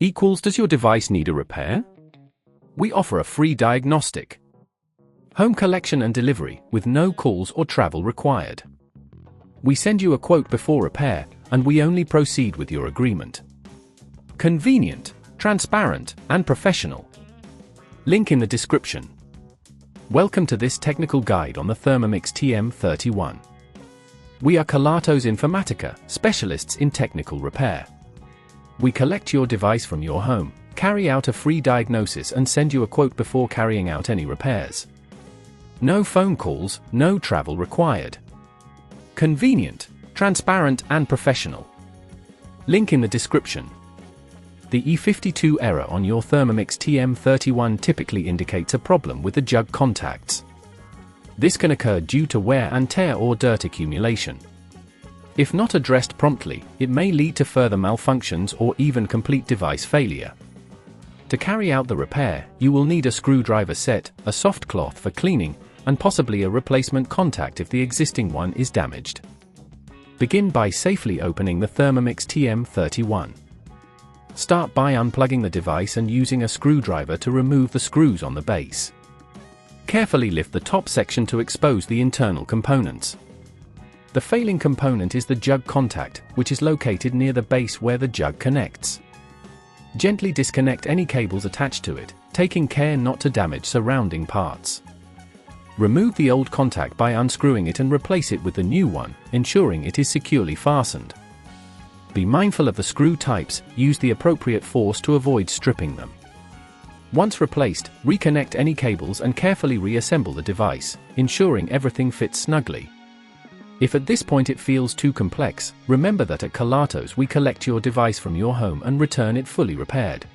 equals does your device need a repair? We offer a free diagnostic. Home collection and delivery with no calls or travel required. We send you a quote before repair, and we only proceed with your agreement. Convenient, transparent, and professional. Link in the description. Welcome to this technical guide on the Thermomix TM31. We are Kelatos Informatica, specialists in technical repair. We collect your device from your home, carry out a free diagnosis and send you a quote before carrying out any repairs. No phone calls, no travel required. Convenient, transparent and professional. Link in the description. The E52 error on your Thermomix TM31 typically indicates a problem with the jug contacts. This can occur due to wear and tear or dirt accumulation. If not addressed promptly, it may lead to further malfunctions or even complete device failure. To carry out the repair, you will need a screwdriver set, a soft cloth for cleaning, and possibly a replacement contact if the existing one is damaged. Begin by safely opening the Thermomix TM31. Start by unplugging the device and using a screwdriver to remove the screws on the base. Carefully lift the top section to expose the internal components. The failing component is the jug contact, which is located near the base where the jug connects. Gently disconnect any cables attached to it, taking care not to damage surrounding parts. Remove the old contact by unscrewing it and replace it with the new one, ensuring it is securely fastened. Be mindful of the screw types, use the appropriate force to avoid stripping them. Once replaced, reconnect any cables and carefully reassemble the device, ensuring everything fits snugly. If at this point it feels too complex, remember that at Kelatos we collect your device from your home and return it fully repaired.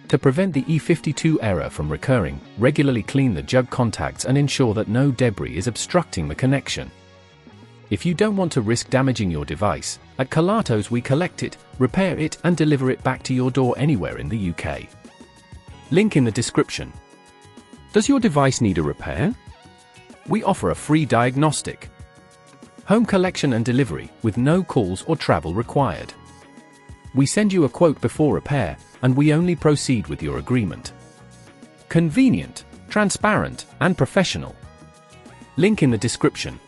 To prevent the E52 error from recurring, regularly clean the jug contacts and ensure that no debris is obstructing the connection. If you don't want to risk damaging your device, at Kelatos we collect it, repair it and deliver it back to your door anywhere in the UK. Link in the description. Does your device need a repair? We offer a free diagnostic. Home collection and delivery with no calls or travel required. We send you a quote before repair, and we only proceed with your agreement. Convenient, transparent, and professional. Link in the description.